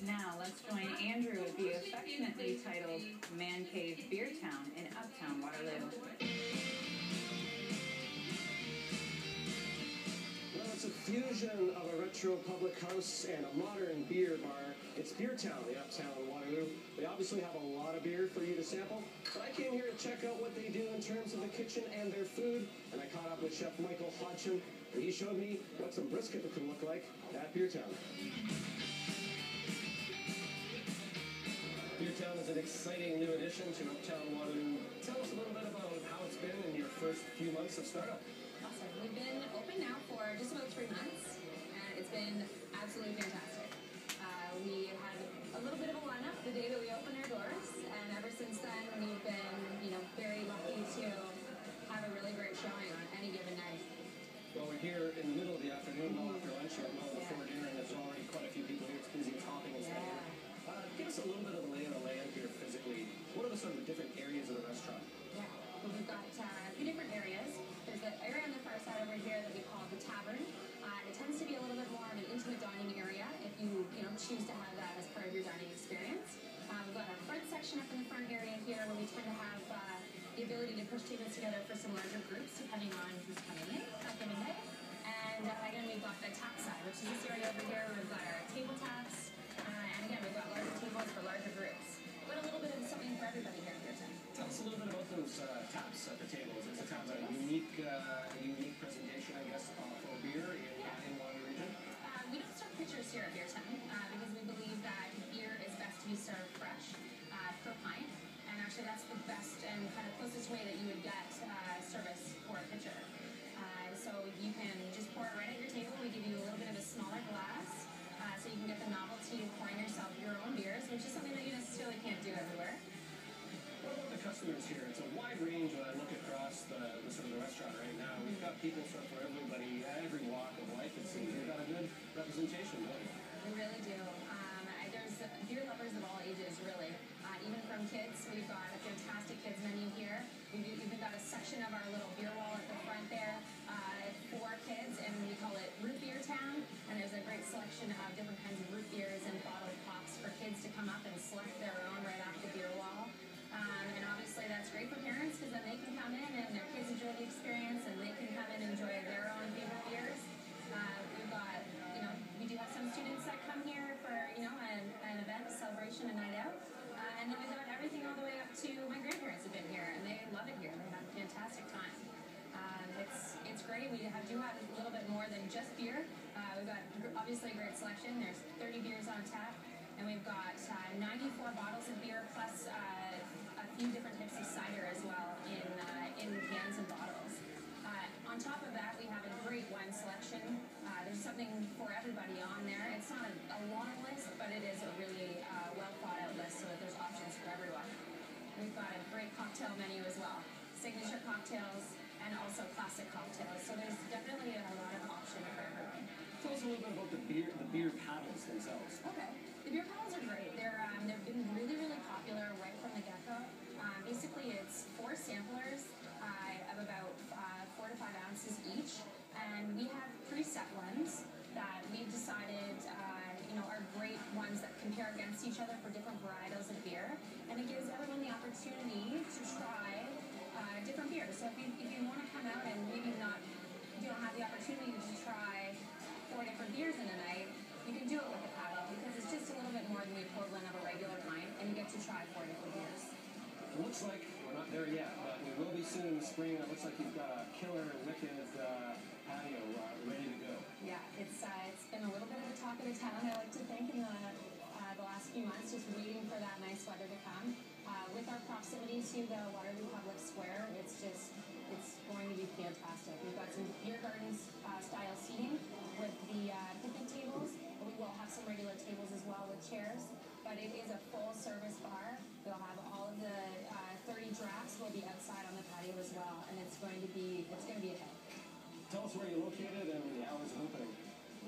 Now let's join Andrew with the affectionately titled Man Cave Beertown in Uptown Waterloo. Well, it's a fusion of a retro public house and a modern beer bar. It's Beertown in Uptown Waterloo. They obviously have a lot of beer for you to sample, but I came here to check out what they do in terms of the kitchen and their food, and I caught up with Chef Michael Hodgson, and he showed me what some brisket could look like at Beertown. Beertown is an exciting new addition to Uptown Waterloo. Tell us a little bit about how it's been in your first few months of startup. Awesome. We've been open now for just about 3 months, and it's been absolutely fantastic. We had a little bit of a lineup the day that we opened our doors, and ever since then we've been, very lucky to have a really great showing on any given night. Well, we're here in the middle of the afternoon, well after lunch, or well before dinner, and there's already quite a few people here. It's busy talking and stuff. Give us a little bit of the lay of the land here physically. What are the sort of different areas of the restaurant? Yeah, well, we've got a few different areas. There's the area on the far side over here that we call the tavern. It tends to be a little bit more of an intimate dining area if you choose to have that as part of your dining experience. We've got our front section up in the front area here where we tend to have the ability to push tables together for some larger groups depending on who's coming in at given day. And again, we've got the tap side, which is this area over here where we've got our table taps. And again, we've got larger tables for larger groups. But a little bit of something for everybody here at Beertown. Tell us a little bit about those taps at the tables. It's a kind of a unique presentation, I guess, for beer in Waterloo region. We don't serve pitchers here at Beertown because we believe that beer is best to be served fresh per pint. And actually, that's the best and kind of closest way that you would get service for a pitcher. So you can just pour it right at your table. We give you a little bit of a smaller glass. So you can get the novelty of pouring yourself your own beers, which is something that you necessarily can't do everywhere. What about the customers here? It's a wide range when I look across the sort of the restaurant right now. We've got people sort of for everybody, every walk of life, it seems. We've got a good representation, don't we? We really do. There's beer lovers of all ages, really. Even from kids, we've got a fantastic kids menu here. We've even got a section of our little beer wall at the front there for kids, and we call it Root Beer Town. And there's a great selection of different kinds of root beers and bottled pops for kids to come up and select their own right off the beer wall. And obviously that's great for parents because then they can come in and their kids enjoy the experience and they can come in and enjoy their own favorite beers. We've got, we do have some students that come here for, an event, a celebration, a night out. And then we've got everything all the way up to my grandparents have been here and they love it here. They have a fantastic time. It's great. We do have a little bit more than just beer. We've got obviously a great selection. There's 30 beers on tap. And we've got 94 bottles of beer plus a few different types of cider as well in cans and bottles. On top of that, we have a great wine selection. There's something for everybody on there. It's not a long list, but it is a really well thought out list so that there's options for everyone. We've got a great cocktail menu as well. Signature cocktails and also classic cocktails. So there's definitely a lot of option for everyone. Tell us a little bit about the beer paddles themselves. Okay. The beer paddles are great. They've been really, really popular right from the get-go. Basically, it's 4 samplers of about 4 to 5 ounces each. And we have preset ones that we've decided are great ones that compare against each other for different varietals of beer. And it gives everyone the opportunity to try different beers. So if you want to come out and maybe you don't have the opportunity to try 4 different beers in a night, you can do it with a paddle because it's just a little bit more than the equivalent of a regular pint, and you get to try 4 different beers. It looks like we're not there yet, but we will be soon in the spring. It looks like you've got a killer, wicked patio ready to go. Yeah, it's been a little bit of the talk of the town, I like to think, in the last few months, just waiting for that nice weather to come. With our proximity to the Waterloo Public Square, it's going to be fantastic. We've got some beer gardens style seating with the picnic tables. We will have some regular tables as well with chairs, but it is a full service bar. We'll have all of the 30 drafts will be outside on the patio as well, and it's going to be a hit. Tell us where you're located and the hours of opening.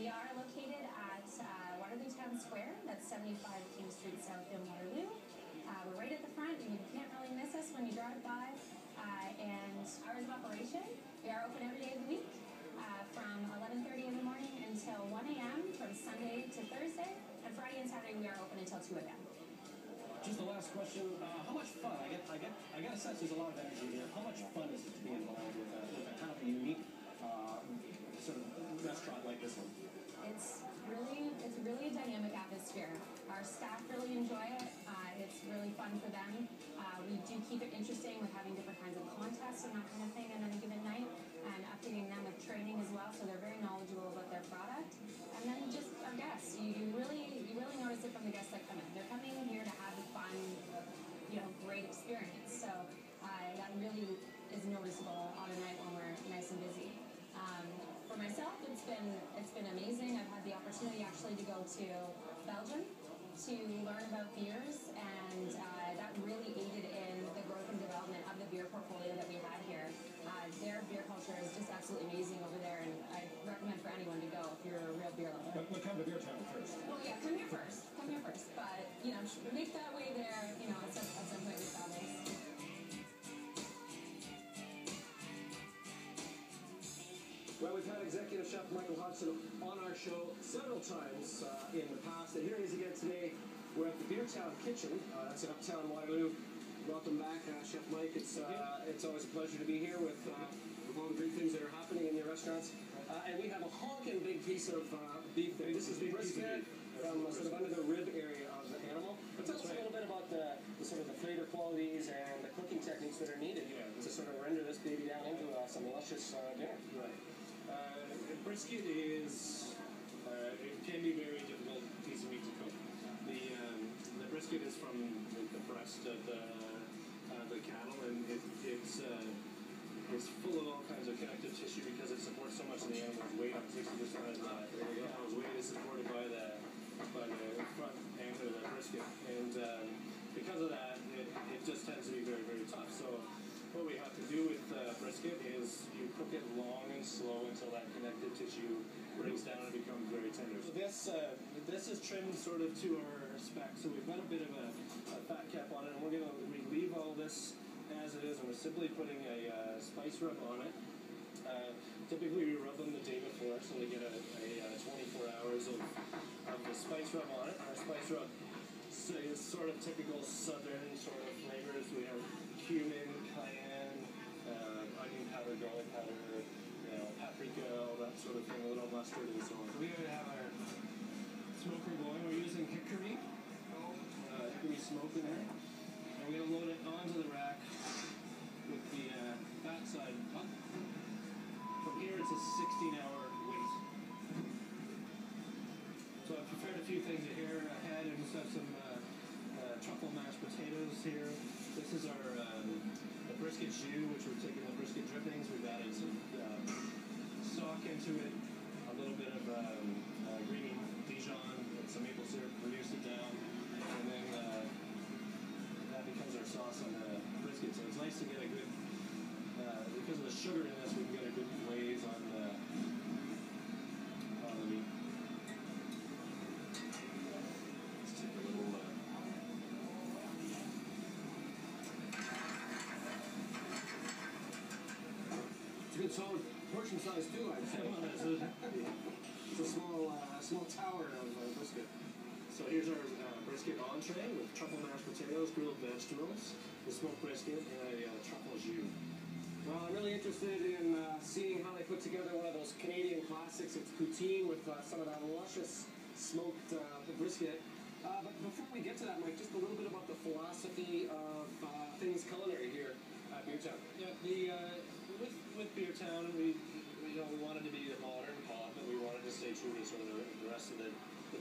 We are located at Waterloo Town Square. That's 75 King Street South in Waterloo. We're right at the front. You can't really miss us when you drive by. And hours of operation, we are open every day of the week from 11:30 in the morning until 1 a.m. from Sunday to Thursday. And Friday and Saturday we are open till 2 a.m. Just the last question: how much fun? I get a sense there's a lot of energy here. How much fun is it to be involved with a kind of a unique sort of restaurant like this one? It's really a dynamic atmosphere. Our staff really enjoy it. It's really fun for them. We do keep it interesting with having different kinds of contests and that kind of thing on any given night, and updating them with training as well, so they're very knowledgeable about their product. And then just our guests, you really notice it from the guests that come in. They're coming in here to have a fun, great experience. So that really is noticeable on a night when we're nice and busy. For myself, it's been amazing. I've had the opportunity actually to go to Belgium to learn about beers, and that really aided in the growth and development of the beer portfolio that we had here. Their beer culture is just absolutely amazing over there, and I recommend for anyone to go if you're a real beer lover. But come to Beertown first. Well, yeah, come here first. But, make that way there, at some point with families. Well, we've had Executive Chef Michael Hodgson on our show several times in the past, and here he is again today. We're at the Beertown Kitchen. That's in Uptown Waterloo. Welcome back, Chef Mike. It's always a pleasure to be here with all the great things that are happening in your restaurants. And we have a honking big piece of beef there. This is brisket from sort of under the rib area of the animal. But tell us a little bit about the sort of the flavor qualities and the cooking techniques that are needed to sort of render this baby down into some luscious dinner. Right. Brisket is it can be a very difficult piece of meat to cook. The brisket is from the breast of the cattle, and it's full of all kinds of connective tissue because it supports so much of the animal's weight. 60% of the animal's weight is supported by the front end of the brisket, and because of that, it just tends to be very, very tough. So what we have to do with brisket is you cook it long and slow until that connective tissue breaks down and becomes very tender. So this is trimmed sort of to our spec. So we've got a bit of a fat cap on it, and we're going to leave all this as it is, and we're simply putting a spice rub on it. Typically we rub them the day before, so they get a 24 hours of the spice rub on it. Our spice rub is sort of typical southern sort of flavors. We have cumin, cayenne, onion powder, garlic powder, paprika, all that sort of thing, a little mustard and so on. So we have our smoker going. We're using hickory smoke in there. And we're going to load it onto the rack with the backside up. From here it's a 16-hour wait. So I've prepared a few things here ahead, and just have some truffle mashed potatoes here. This is our the brisket jus, which we're taking the brisket drippings. We've added some stock into it, a little bit of green Dijon, and some maple syrup, reduce it down, and then that becomes our sauce on the brisket. So it's nice to get a good, because of the sugar in this, we can get a good glaze on the meat. Let's take a little. It's a good solid portion size too, I'd say. It's a small tower of brisket. So here's our brisket entree with truffle mashed potatoes, grilled vegetables, the smoked brisket, and a truffle jus. Well, I'm really interested in seeing how they put together one of those Canadian classics. It's poutine with some of that luscious smoked brisket. But before we get to that, Mike, just a little bit about the philosophy of things culinary here at Beertown. Yeah, with Beertown, we wanted to be a modern pub, but we wanted to stay true to sort of the rest of the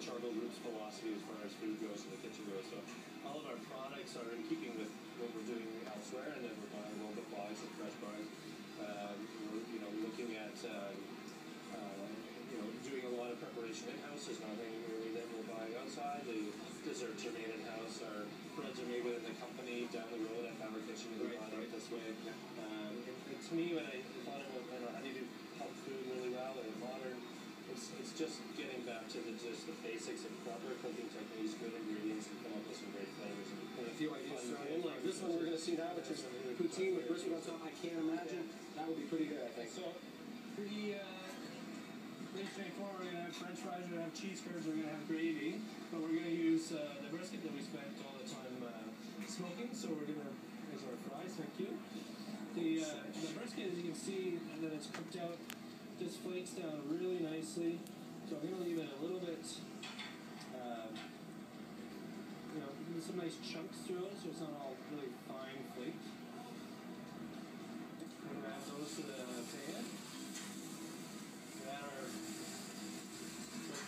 Charcoal Group's philosophy as far as food goes and the kitchen goes. So all of our products are in keeping with what we're doing elsewhere, and then we're buying local flies and fresh bars. We're looking at doing a lot of preparation in-house. There's nothing really that we're buying outside. The desserts are made in-house. Our breads are made within the company down the road at Power Kitchen in the right this way. And to me, when I thought about how do you do pub food really well and modern, it's just getting back to the basics of proper cooking techniques, good ingredients, and come up with some great flavors. And a few ideas thrown in, like this one we're going to see now, which is poutine with brisket on top. I can't imagine. That would be pretty good, I think. So, pretty straightforward. We're going to have French fries, we're going to have cheese curds, we're going to have gravy, but we're going to use the brisket brisket, as you can see, that it's cooked out, just flakes down really nicely. So I'm gonna leave it a little bit, some nice chunks throughout it, so it's not all really fine flakes. We're gonna add those to the pan. We add our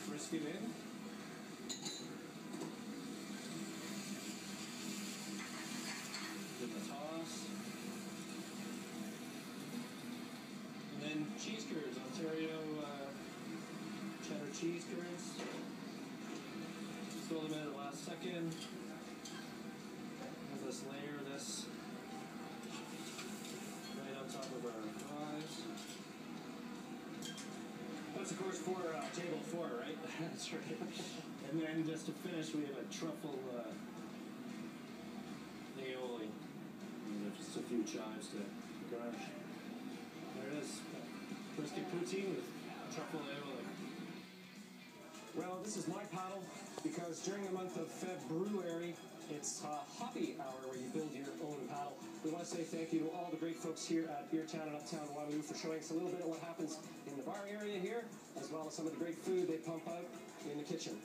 brisket in. Give it a toss. And then cheese curds, Ontario cheddar cheese curds. Throw them in at the last second. Have this layer, this right on top of our fries. That's of course for table 4, right? That's right. And then just to finish, we have a truffle aioli. And just a few chives to garnish. There it is. Brisket poutine with truffle aioli. Well, this is my paddle because during the month of February, it's hobby hour where you build your own paddle. We want to say thank you to all the great folks here at Beertown and Uptown Waterloo for showing us a little bit of what happens in the bar area here, as well as some of the great food they pump out in the kitchen.